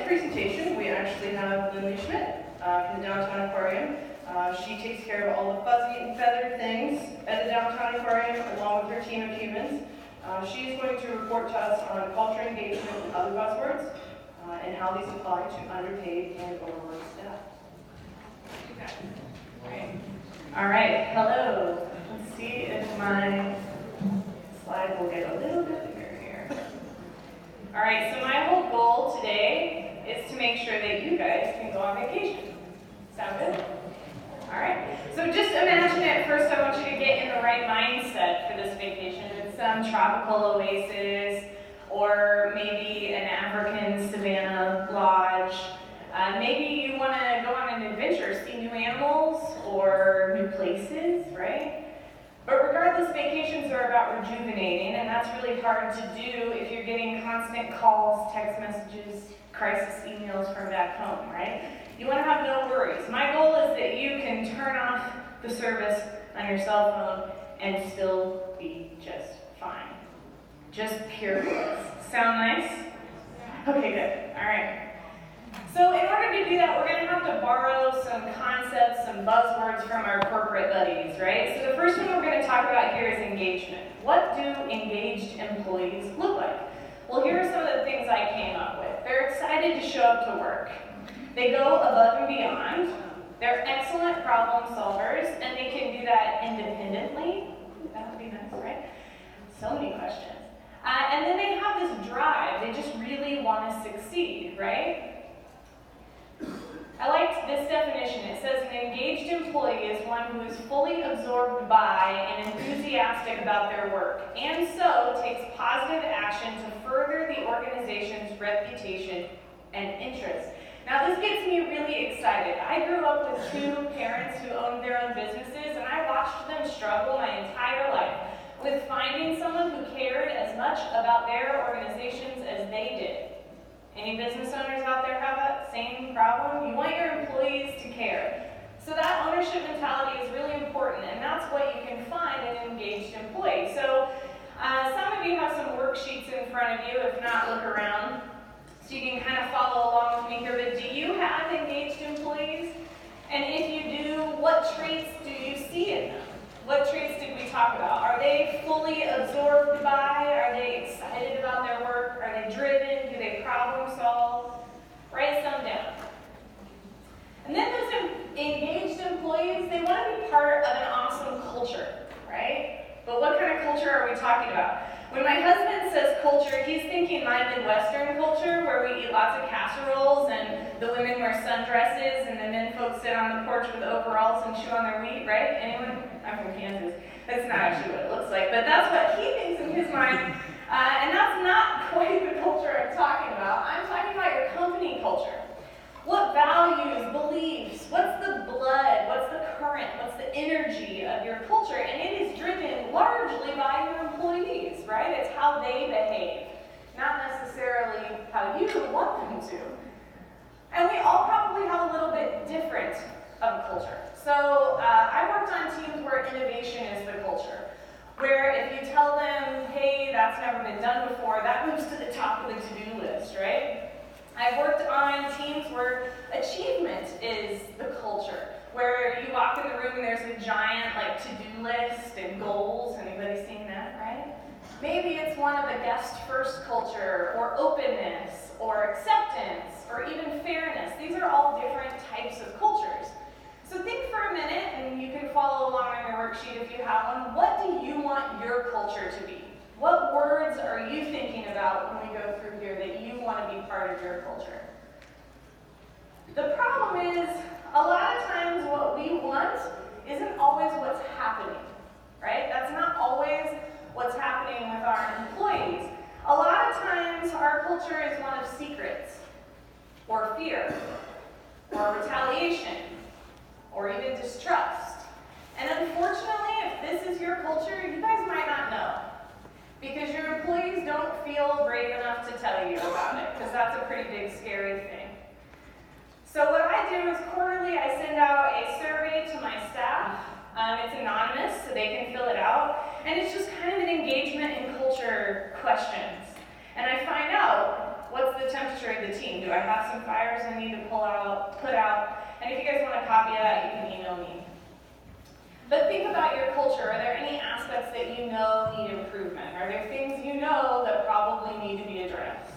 presentation, we actually have Lindley Schmidt from the Downtown Aquarium. She takes care of all the fuzzy and feathered things at the Downtown Aquarium, along with her team of humans. She's going to report to us on culture engagement and other buzzwords, and how these apply to underpaid and overworked staff. All right, hello. Let's see if my slide will get a little bit bigger here. All right, so my whole goal today is to make sure that you guys can go on vacation. Sound good? All right, so just imagine it. First, I want you to get in the right mindset for this vacation. It's some tropical oasis, or maybe an African savanna lodge. Maybe you want to go on an adventure, see new animals or new places, right? But regardless, vacations are about rejuvenating, and that's really hard to do if you're getting constant calls, text messages, crisis emails from back home, right? You want to have no worries. My goal is that you can turn off the service on your cell phone and still be just fine. Just pure bliss. Sound nice? Okay, good. All right. So in order to do that, we're going to have to borrow some concepts, some buzzwords from our corporate buddies, right? So the first one we're going to talk about here is engagement. What do engaged employees look like? Well, here are some of the things I came up with. They're excited to show up to work. They go above and beyond. They're excellent problem solvers, and they can do that independently. That would be nice, right? So many questions. And then they have this drive. They just really want to succeed, right? I liked this definition. It says an engaged employee is one who is fully absorbed by and enthusiastic about their work, and so takes positive action to further the organization's reputation and interests. Now this gets me really excited. I grew up with two parents who owned their own businesses, and I watched them struggle my entire life with finding someone who cared as much about their organizations as they did. Any business owners out there have that same problem? You want your employees to care. So that ownership mentality is really important, and that's what you can find in an engaged employee. So some of you have some worksheets in front of you. If not, look around so you can kind of follow along with me here. But do you have engaged employees? And if you do, what traits do you see in them? What traits did we talk about? Are they fully absorbed by? Are they excited about their work? Are they driven? Do they problem solve? Write some down. And then those engaged employees, they want to be part of an awesome culture, right? But what kind of culture are we talking about? When my husband says culture, he's thinking my Midwestern culture, where we eat lots of casseroles and the women wear sundresses and the men folks sit on the porch with overalls and chew on their wheat, right? Anyone? I'm from Kansas. That's not actually what it looks like, but that's what he thinks in his mind. And that's not quite the culture I'm talking about. I'm talking about your company culture. What values, beliefs, what's the blood, what's the current, what's the energy of your culture? And it is driven largely by your employees, right? It's how they behave, not necessarily how you would want them to. And we all probably have a little bit different of a culture. So I worked on teams where innovation is the culture, where if you tell them, hey, that's never been done before, that moves to the top of the to-do list, right? I've worked on teams where achievement is the culture, where you walk in the room and there's a giant to-do list and goals. Anybody seen that, right? Maybe it's one of a guest-first culture, or openness, or acceptance, or even fairness. These are all different types of cultures. So think for a minute, and you can follow along on your worksheet if you have one. What do you want your culture to be? What words are you thinking about when we go through here that you want to be part of your culture? The problem is, a lot of times what we want isn't always what's happening, right? That's not always what's happening with our employees. A lot of times our culture is one of secrets, or fear, or retaliation, or even distrust. And unfortunately, if this is your culture, you guys might not know, because your employees don't feel brave enough to tell you about it, because that's a pretty big, scary thing. So what I do is quarterly, I send out a survey to my staff. It's anonymous, so they can fill it out. And it's just kind of an engagement and culture questions. And I find out What's the temperature of the team? Do I have some fires I need to put out? And if you guys want a copy of that, you can email me. But think about your culture. Are there any aspects that you know need improvement? Are there things you know that probably need to be addressed?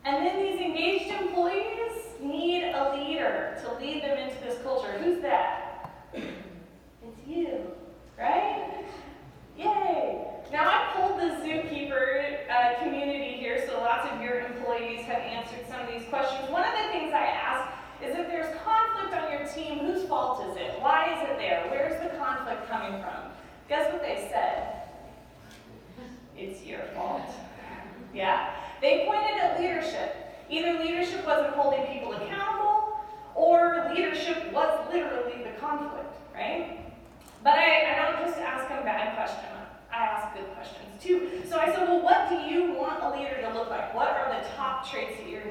And then these engaged employees need a leader to lead them into this culture. Who's that? It's you, right? Yay! Now I pulled the Zookeeper community here, so lots of your employees have answered some of these questions. One of the things I ask is if there's conflict on your team, whose fault is it? Why is it there? Where's the conflict coming from? Guess what they said? It's your fault. Yeah. They pointed at leadership. Either leadership wasn't holding people accountable, or leadership was literally the conflict, right? But I don't just ask them bad questions. I ask good questions too. So I said, well, what do you want a leader to look like? What are the top traits that your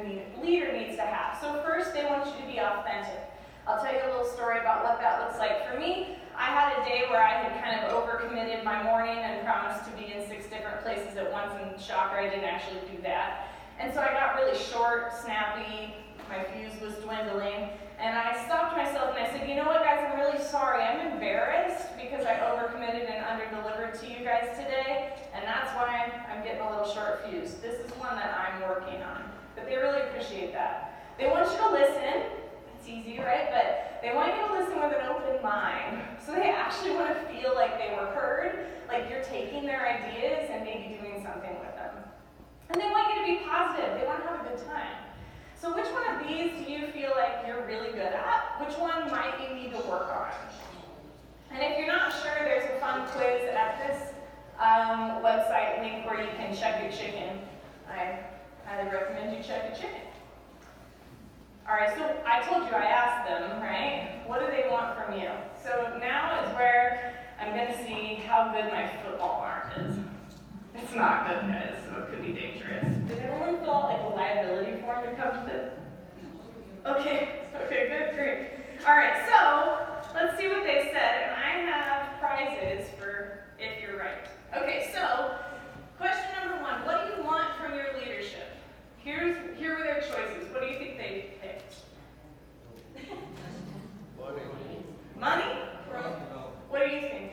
leader needs to have? So first, they want you to be authentic. I'll tell you a little story about what that looks like. For me, I had a day where I had kind of overcommitted my morning and promised to be in 6 different places at once, and shocker, I didn't actually do that. And so I got really short, snappy, my fuse was dwindling, and I stopped myself and I said, you know what, guys, I'm really sorry. I'm embarrassed because I overcommitted and underdelivered to you guys today, and that's why I'm getting a little short fuse. This is one that I'm working on. But they really appreciate that. They want you to listen. It's easy, right? But they want you to listen with an open mind. So they actually want to feel like they were heard, like you're taking their ideas and maybe doing something with them. And they want you to be positive. They want to have a good time. So which one of these do you feel like you're really good at? Which one might you need to work on? And if you're not sure, there's a fun quiz at this website link where you can check your chicken. I highly recommend you check your chicken. All right, so I told you I asked them, right? What do they want from you? So now is where I'm going to see how good my football arm is. It's not good, guys, so it could be dangerous. Did everyone fill out like a liability form to come to this? Okay, good, great. All right, so let's see what they said, and I have prizes for if you're right. Okay, so question number 1, what do you want from your leadership? Here were their choices. What do you think they picked? Money? What do you think?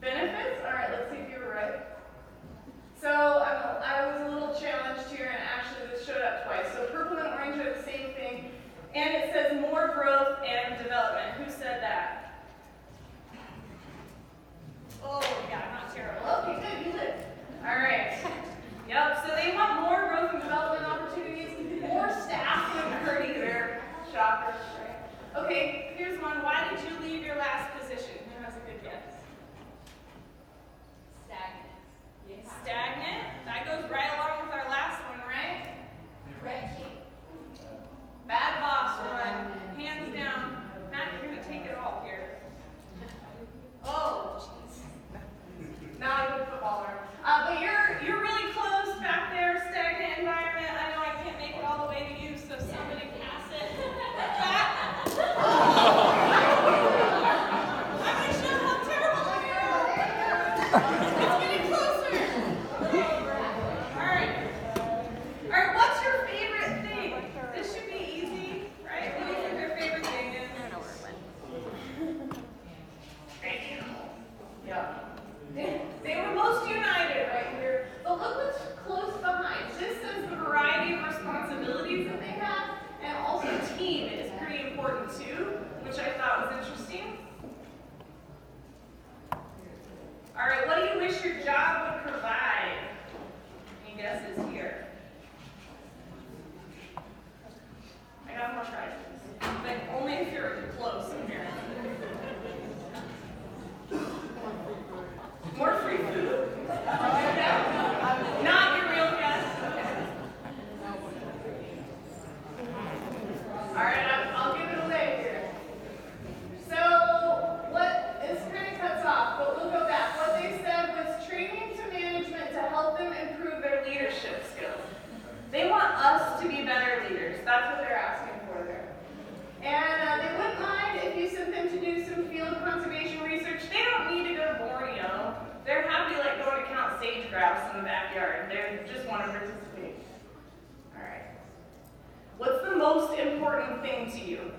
Benefits? All right, let's see if you were right. So I was a little challenged here, and actually this showed up twice. So purple and orange are the same thing, and it says more growth and development. Who said that? Oh, yeah, not terrible. Okay, good, you lived. All right. Yep, so they want more growth and development opportunities. More staff wouldn't hurt either. Shocker, right? Okay, here's one. Why did you leave your last position? Who has a good guess? Stagnant. That goes right along with our last one, right? Bad boss one. backyard. They just want to participate. All right. What's the most important thing to you?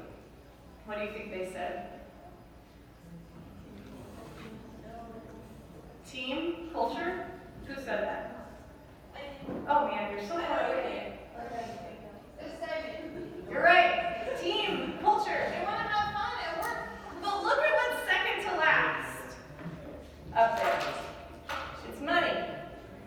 What do you think they said? Team? Culture? Who said that? Oh man, you're so far away. You're right. Team, culture. They want to have fun at work. But look at what's second to last up there. It's money.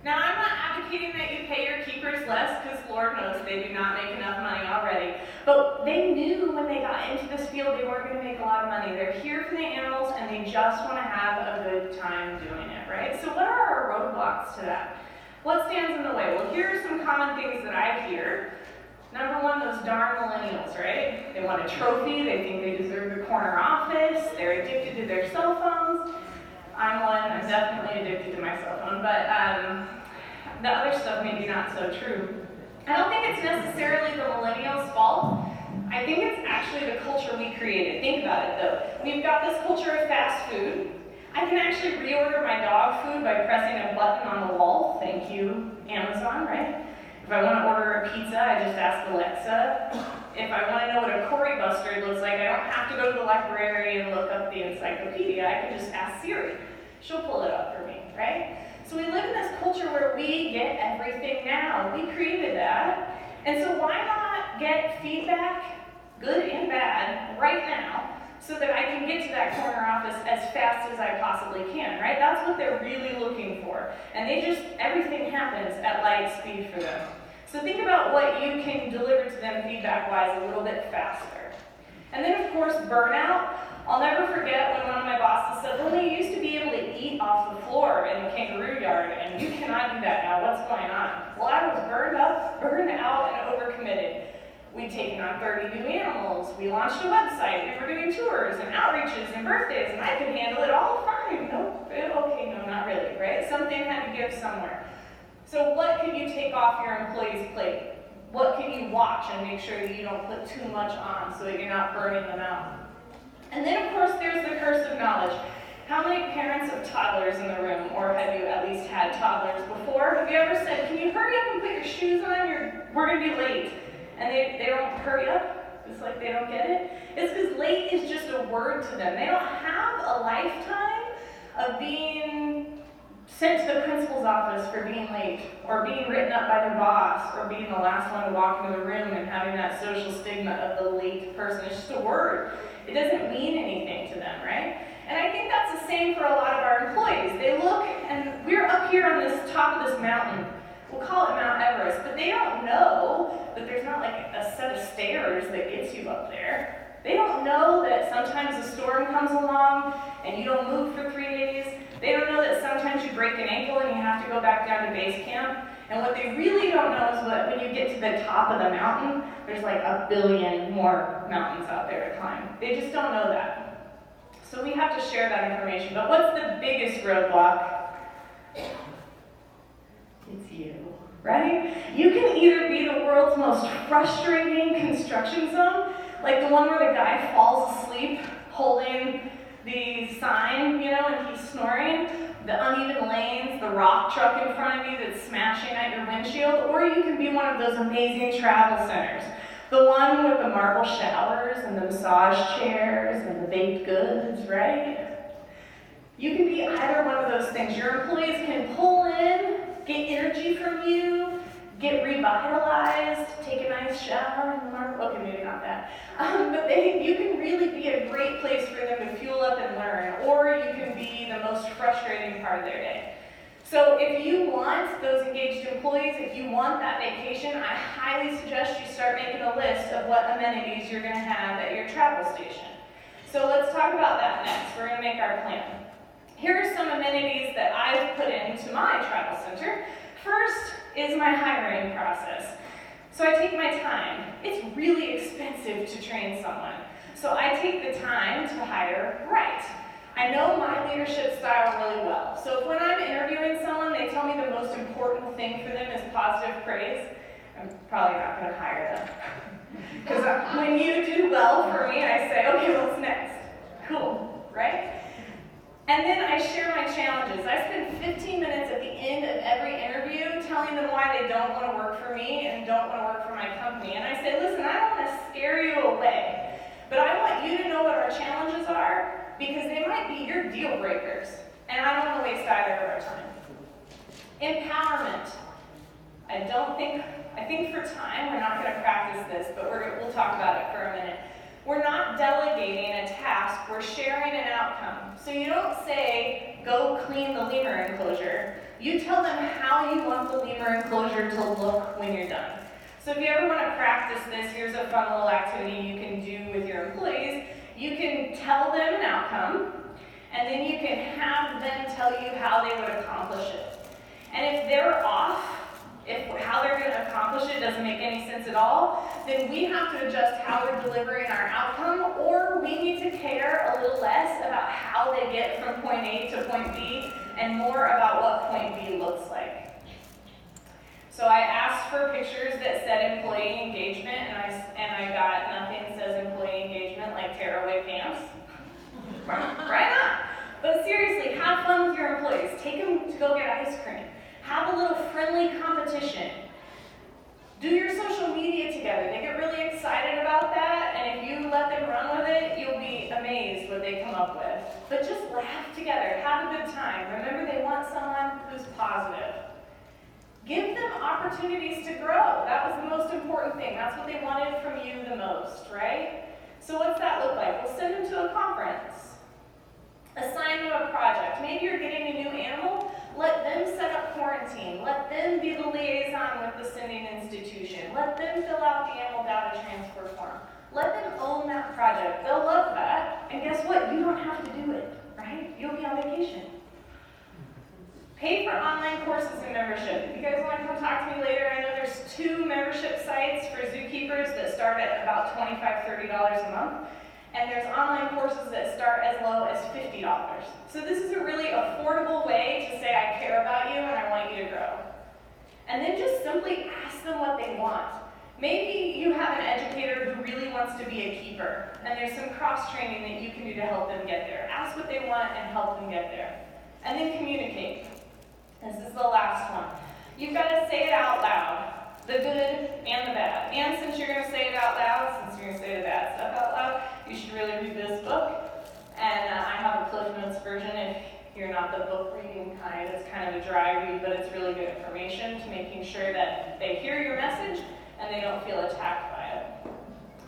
Now, I'm not advocating that you pay your keepers less, because Lord knows they do not make enough money already. But they knew when they got into this field they weren't going to make a lot of money. They're here for the animals, and they just want to have a good time doing it, right? So what are our roadblocks to that? What stands in the way? Well, here are some common things that I hear. Number one, those darn millennials, right? They want a trophy, they think they deserve the corner office, they're addicted to their cell phones. I'm one, I'm definitely addicted to my cell phone, but the other stuff maybe not so true. I don't think it's necessarily the millennials' fault. I think it's actually the culture we created. Think about it though. We've got this culture of fast food. I can actually reorder my dog food by pressing a button on the wall. Thank you, Amazon, right? If I want to order a pizza, I just ask Alexa. If I want to know what a Cory Bustard looks like, I don't have to go to the library and look up the encyclopedia. I can just ask Siri. She'll pull it up for me, right? So we live in this culture where we get everything now. We created that. And so why not get feedback, good and bad, right now, so that I can get to that corner office as fast as I possibly can, right? That's what they're really looking for. And everything happens at light speed for them. So think about what you can deliver to them feedback-wise a little bit faster. And then, of course, burnout. I'll never forget when one of my bosses said, well, they used to be able to eat off the floor in the kangaroo yard, and you cannot do that now. What's going on? Well, I was burned out, and overcommitted. We'd taken on 30 new animals. We launched a website. We were doing tours and outreaches and birthdays, and I could handle it all fine. Okay, no, not really, right? Something had to give somewhere. So what can you take off your employees' plate? What can you watch and make sure that you don't put too much on so that you're not burning them out? And then, of course, there's the curse of knowledge. How many parents of toddlers in the room, or have you at least had toddlers before? Have you ever said, can you hurry up and put your shoes on? We're going to be late. And they don't hurry up? It's like they don't get it? It's because late is just a word to them. They don't have a lifetime of being sent to the principal's office for being late, or being written up by their boss, or being the last one to walk into the room and having that social stigma of the late person. It's just a word. It doesn't mean anything to them, right? And I think that's the same for a lot of our employees. They look, and we're up here on this top of this mountain. We'll call it Mount Everest, but they don't know that there's not like a set of stairs that gets you up there. They don't know that sometimes a storm comes along and you don't move for 3 days. They don't know that sometimes you break an ankle and you have to go back down to base camp. And what they really don't know is that when you get to the top of the mountain, there's like 1 billion more mountains out there to climb. They just don't know that. So we have to share that information. But what's the biggest roadblock? It's you, right? You can either be the world's most frustrating construction zone, like the one where the guy falls asleep holding the sign, and he's snoring, the uneven lanes, the rock truck in front of you that's smashing at your windshield, or you can be one of those amazing travel centers, the one with the marble showers and the massage chairs and the baked goods, right? You can be either one of those things. Your employees can pull in, get energy from you, get revitalized, take a nice shower in the marble. Okay, maybe not that. But you can really be a great place for them to fuel up and learn, or you can be the most frustrating part of their day. So if you want those engaged employees, if you want that vacation, I highly suggest you start making a list of what amenities you're going to have at your travel station. So let's talk about that next. We're going to make our plan. Here are some amenities that I've put into my travel center. First is my hiring process. So I take my time. It's really expensive to train someone. So I take the time to hire right. I know my leadership style really well. So if when I'm interviewing someone, they tell me the most important thing for them is positive praise, I'm probably not going to hire them. Because when you do well for me, I say, okay, what's next? Cool, right? And then I share my challenges. I spend 15 minutes at the end of every interview telling them why they don't want to work for me and don't want to work for my company. And I say, listen, I don't want to scare you away, but I want you to know what our challenges are because they might be your deal breakers. And I don't want to waste either of our time. Empowerment. I think for time, we're not going to practice this, but we'll talk about it for a minute. We're not delegating a task, we're sharing an outcome. So you don't say, go clean the lemur enclosure. You tell them how you want the lemur enclosure to look when you're done. So if you ever want to practice this, here's a fun little activity you can do with your employees. You can tell them an outcome, and then you can have them tell you how they would accomplish it. And if they're off, if how they're going to accomplish it doesn't make any sense at all, then we have to adjust how we're delivering our outcome, or we need to care a little less about how they get from point A to point B and more about what point B looks like. So I asked for pictures that said employee engagement, and I got nothing says employee engagement like tearaway pants. Right on. But seriously, have fun with your employees. Take them to go get ice cream. Have a little friendly competition. Do your social media together. They get really excited about that, and if you let them run with it, you'll be amazed what they come up with. But just laugh together. Have a good time. Remember, they want someone who's positive. Give them opportunities to grow. That was the most important thing. That's what they wanted from you the most, right? So what's that look like? We'll send them to a conference. Assign them a project. Maybe you're getting a new animal. Let them set up quarantine. Let them be the liaison with the sending institution. Let them fill out the animal data transfer form. Let them own that project. They'll love that. And guess what? You don't have to do it, right? You'll be on vacation. Pay for online courses and membership. If you guys want to come talk to me later, I know there's 2 membership sites for zookeepers that start at about $25, $30 a month. And there's online courses that start as low as $50. So this is a really affordable way to say I care about you and I want you to grow. And then just simply ask them what they want. Maybe you have an educator who really wants to be a keeper, and there's some cross-training that you can do to help them get there. Ask what they want and help them get there. And then communicate. This is the last one. You've got to say it out loud. The good and the bad. And since you're going to say it out loud, since you're going to say the bad stuff out loud, you should really read this book. And I have a Cliff Notes version if you're not the book reading kind. It's kind of a dry read, but it's really good information to making sure that they hear your message and they don't feel attacked by it.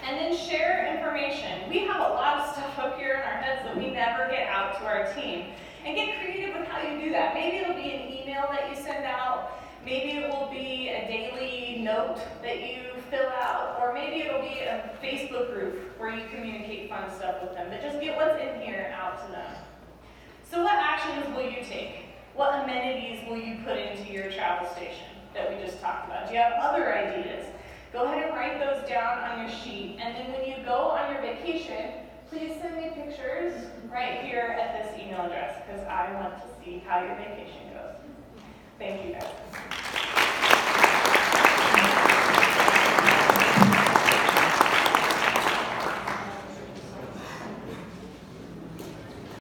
And then share information. We have a lot of stuff up here in our heads that we never get out to our team. And get creative with how you do that. Maybe it'll be an email that you send out. Maybe it will be a daily note that you fill out, or maybe it'll be a Facebook group where you communicate fun stuff with them. But just get what's in here out to them. So what actions will you take? What amenities will you put into your travel station that we just talked about? Do you have other ideas? Go ahead and write those down on your sheet. And then when you go on your vacation, please send me pictures right here at this email address because I want to see how your vacation goes. Thank you guys.